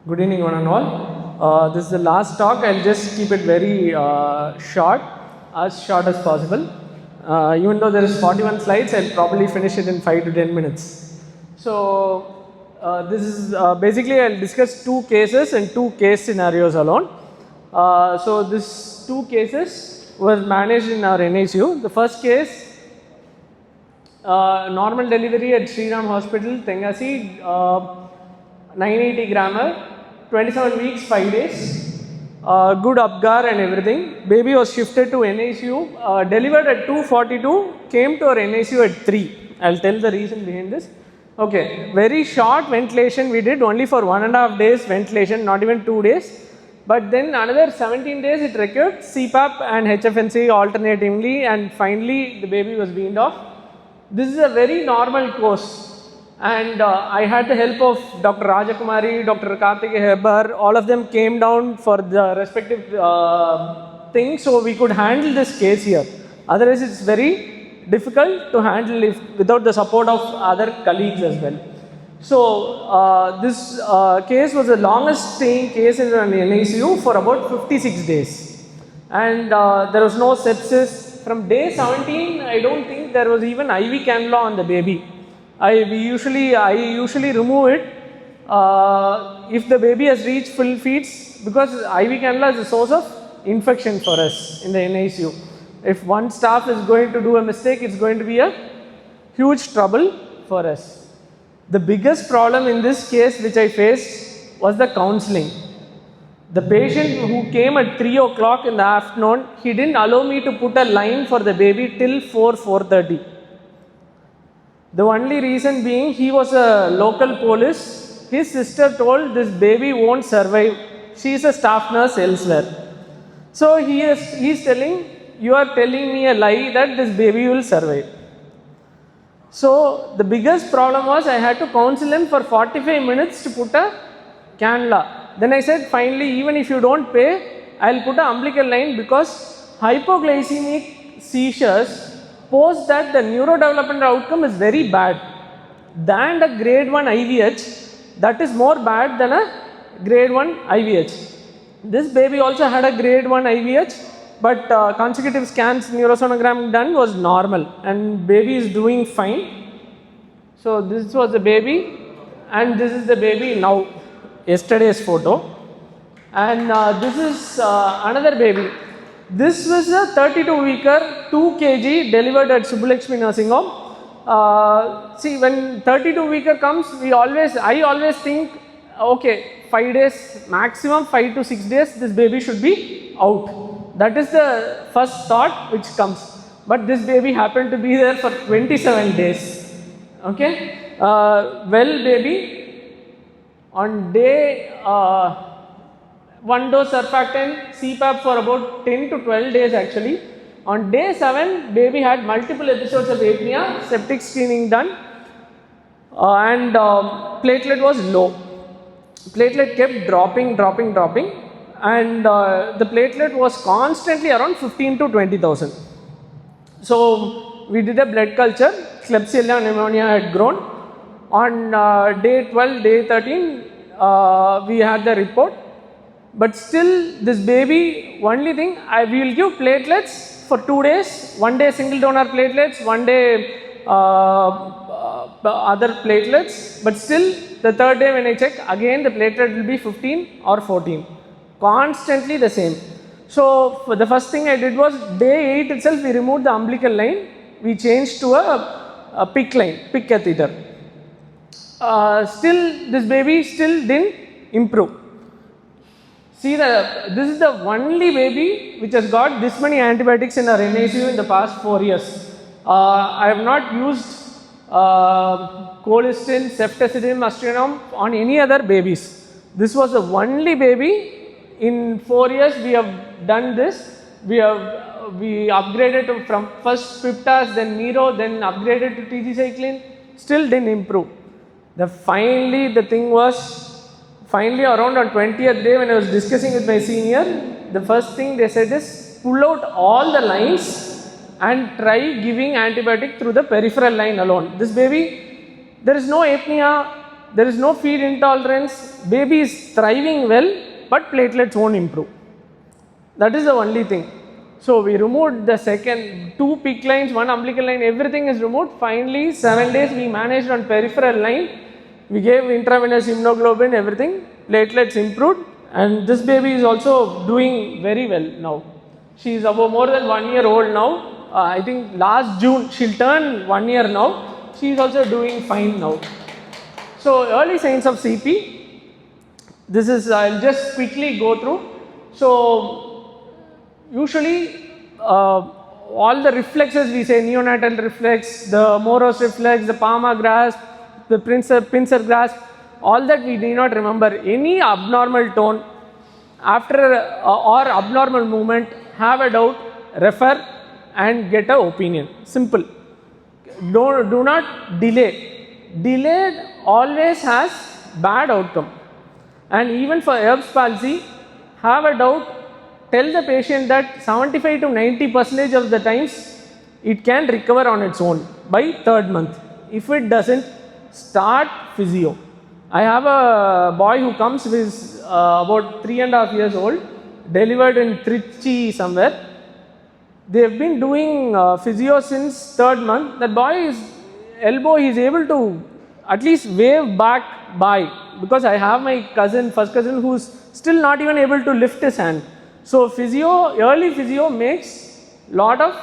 Good evening, one and all. This is the last talk. I'll just keep it very short as possible. Even though there is 41 slides, I'll probably finish it in 5 to 10 minutes. So, this is basically I'll discuss two cases and two case scenarios alone. So, these two cases were managed in our NICU. The first case, normal delivery at Sriram Hospital, Tengasi, 980 grammar, 27 weeks, 5 days, good Apgar and everything. Baby was shifted to NICU, delivered at 2:42, came to our NICU at 3. I'll tell the reason behind this. Okay, very short ventilation we did, only for 1.5 days ventilation, not even 2 days. But then another 17 days it required CPAP and HFNC alternatively, and finally the baby was weaned off. This is a very normal course. And I had the help of Dr. Rajakumari, Dr. Karthik Hebbar, all of them came down for the respective things, so we could handle this case here. Otherwise, it's very difficult to handle without the support of other colleagues as well. So, this case was the longest staying case in an NICU for about 56 days. And there was no sepsis. From day 17, I don't think there was even IV cannula on the baby. I usually remove it if the baby has reached full feeds, because IV cannula is a source of infection for us in the NICU. If one staff is going to do a mistake, it's going to be a huge trouble for us. The biggest problem in this case which I faced was the counseling. The patient who came at 3 o'clock in the afternoon, he didn't allow me to put a line for the baby till 4:30. The only reason being, he was a local police. His sister told this baby won't survive. She is a staff nurse elsewhere. So he is telling, you are telling me a lie that this baby will survive. So the biggest problem was I had to counsel him for 45 minutes to put a cannula. Then I said, finally, even if you don't pay, I'll put an umbilical line, because hypoglycemic seizures post that the neurodevelopmental outcome is very bad than a grade 1 IVH. That is more bad than a grade 1 IVH. This baby also had a grade 1 IVH, but consecutive scans, neurosonogram done was normal, and baby is doing fine. So this was the baby, and this is the baby now, yesterday's photo. And this is another baby. This was a 32-weeker, 2 kg, delivered at Subbulakshmi Nursing Home. See, when 32-weeker comes, I always think, okay, 5 days, maximum 5 to 6 days, this baby should be out. That is the first thought which comes. But this baby happened to be there for 27 days. Okay, baby, on day 1 dose surfactant, CPAP for about 10 to 12 days actually. On day 7, baby had multiple episodes of apnea, septic screening done, and platelet was low. Platelet kept dropping, and the platelet was constantly around 15 to 20,000. So we did a blood culture, Klebsiella pneumonia had grown. On day 12, day 13, we had the report. But still, this baby, only thing, we will give platelets for 2 days, 1 day single donor platelets, 1 day other platelets, but still the third day when I check, again the platelet will be 15 or 14, constantly the same. So for the first thing I did was, day 8 itself we removed the umbilical line, we changed to a PICC line, PICC catheter. Still this baby still didn't improve. See, this is the only baby which has got this many antibiotics in our NICU in the past 4 years. I have not used colistin, ceftazidime, aztreonam on any other babies. This was the only baby in 4 years we have done this. We upgraded from first Piptas, then Miro, then upgraded to TG-cycline. Still didn't improve. Finally the thing was, around on 20th day when I was discussing with my senior, the first thing they said is, pull out all the lines and try giving antibiotic through the peripheral line alone. This baby, there is no apnea, there is no feed intolerance, baby is thriving well, but platelets won't improve. That is the only thing. So we removed the second, 2 PICC lines, 1 umbilical line, everything is removed. Finally, 7 days we managed on peripheral line. We gave intravenous immunoglobulin, everything, platelets improved, and this baby is also doing very well now. She is about more than 1 year old now. I think last June she'll turn 1 year now. She is also doing fine now. So early signs of CP. This is, I'll just quickly go through. So usually all the reflexes we say, neonatal reflex, the Moro's reflex, the palmar grasp, the pincer grasp, all that we need not remember. Any abnormal tone after or abnormal movement, have a doubt, refer and get an opinion. Simple. Do not delay. Delayed always has bad outcome. And even for Erb's palsy, have a doubt, tell the patient that 75 to 90% of the times it can recover on its own by 3rd month. If it doesn't, start physio. I have a boy who comes who is about 3.5 years old, delivered in Trichy somewhere. They have been doing physio since 3rd month. That boy's elbow, he is able to at least wave back by, because I have my cousin, first cousin, who is still not even able to lift his hand. So physio, early physio makes lot of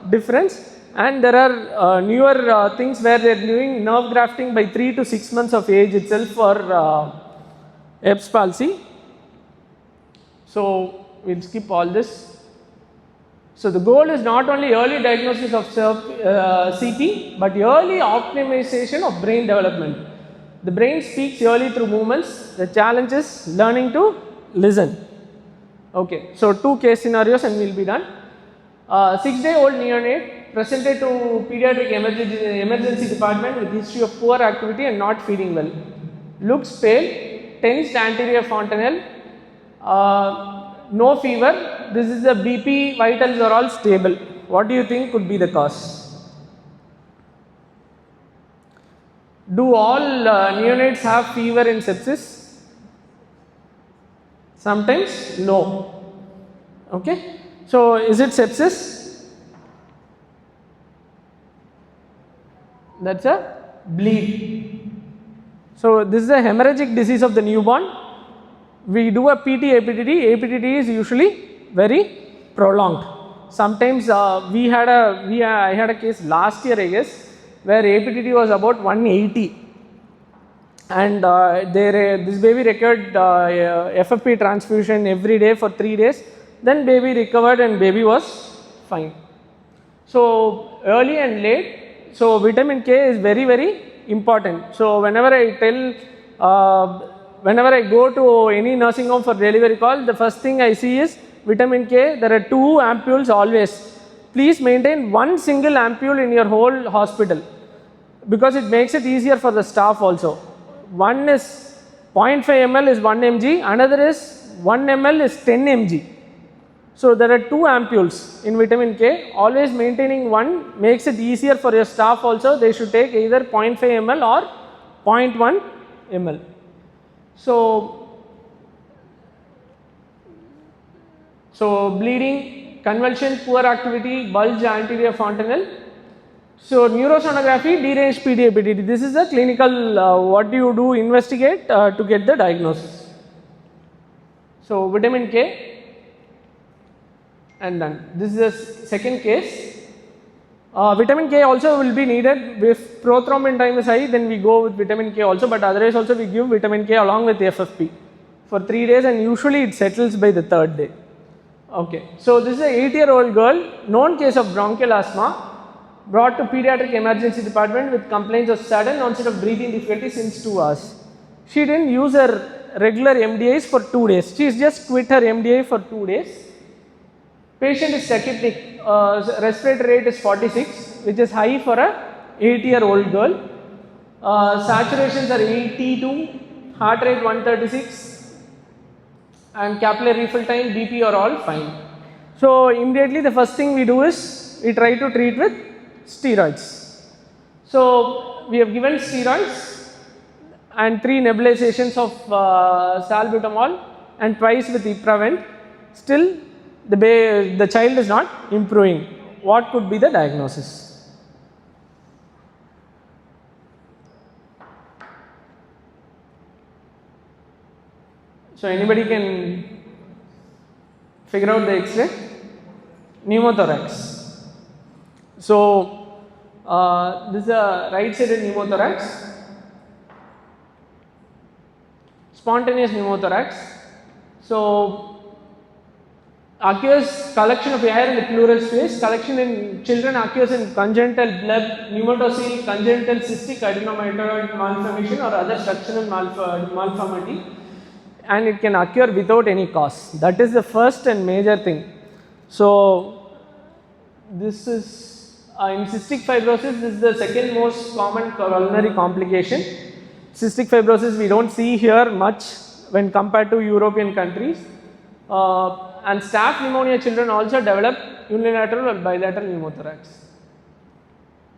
difference. And there are newer things where they are doing nerve grafting by 3 to 6 months of age itself for Erb's palsy. So we'll skip all this. So the goal is not only early diagnosis of CP, but early optimization of brain development. The brain speaks early through movements. The challenge is learning to listen. Okay, so 2 case scenarios and we'll be done. 6-day-old neonate presented to pediatric emergency department with history of poor activity and not feeding well. Looks pale, tensed anterior fontanelle, no fever. This is the BP, vitals are all stable. What do you think could be the cause? Do all neonates have fever in sepsis? Sometimes no. Okay, so is it sepsis? That's a bleed. So this is a hemorrhagic disease of the newborn. We do a PT APTT. APTT is usually very prolonged. Sometimes I had a case last year, I guess, where APTT was about 180, and this baby required FFP transfusion every day for 3 days. Then baby recovered and baby was fine. So early and late. So vitamin K is very, very important. So whenever I go to any nursing home for delivery call, the first thing I see is vitamin K. There are 2 ampules always. Please maintain 1 single ampule in your whole hospital, because it makes it easier for the staff also. One is 0.5 ml is 1 mg, another is 1 ml is 10 mg. So there are 2 ampules in vitamin K. Always maintaining 1 makes it easier for your staff also. They should take either 0.5 ml or 0.1 ml. So bleeding, convulsion, poor activity, bulge anterior fontanelle. So neurosonography, deranged PDAPTT. This is a clinical, what do you do, investigate to get the diagnosis. So vitamin K. And done. This is the second case. Vitamin K also will be needed. If prothrombin time is high, then we go with vitamin K also, but otherwise also we give vitamin K along with FFP for 3 days, and usually it settles by the 3rd day. Okay, so this is an 8-year-old girl, known case of bronchial asthma, brought to pediatric emergency department with complaints of sudden onset of breathing difficulty since 2 hours. She didn't use her regular MDIs for 2 days. She's just quit her MDI for 2 days. Patient is tachypneic, respiratory rate is 46, which is high for a 8-year-old girl. Saturations are 82, heart rate 136, and capillary refill time, BP are all fine. So immediately the first thing we do is we try to treat with steroids. So we have given steroids, and 3 nebulizations of salbutamol and twice with Ipravent, still the child is not improving. What could be the diagnosis? So anybody can figure out the X-ray? Pneumothorax. So this is a right-sided pneumothorax, spontaneous pneumothorax. So occurs collection of air in the pleural space. Collection in children occurs in congenital bleb, pneumotocele, congenital cystic adenomyoid malformation or other structural malformity, and it can occur without any cause. That is the first and major thing. So this is in cystic fibrosis, this is the second most common coronary complication. Cystic fibrosis we don't see here much when compared to European countries. And staph pneumonia children also develop unilateral or bilateral pneumothorax.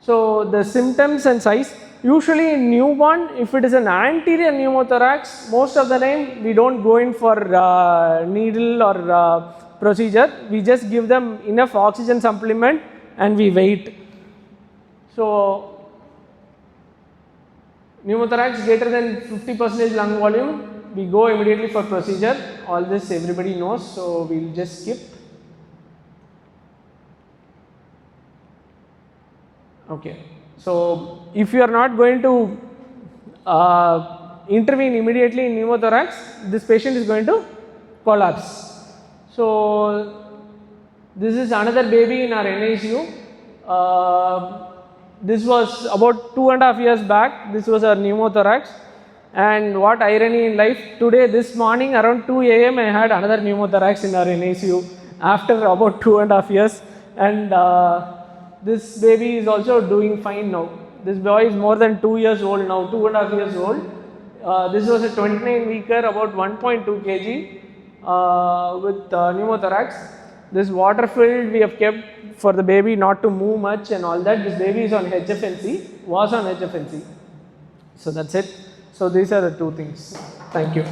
So the symptoms and size, usually in newborn, if it is an anterior pneumothorax, most of the time we don't go in for needle or procedure. We just give them enough oxygen supplement and we wait. So pneumothorax greater than 50% lung volume, we go immediately for procedure. All this everybody knows, so we will just skip. Okay. So if you are not going to intervene immediately in pneumothorax, this patient is going to collapse. So this is another baby in our NICU. This was about 2.5 years back. This was a pneumothorax. And what irony in life, today this morning around 2 AM I had another pneumothorax in our NICU after about 2.5 years, and this baby is also doing fine now. This boy is more than 2 years old now, 2.5 years old. This was a 29 weeker, about 1.2 kg with pneumothorax. This water filled we have kept for the baby not to move much and all that. This baby is on HFNC, was on HFNC. So that's it. So these are the two things. Thank you.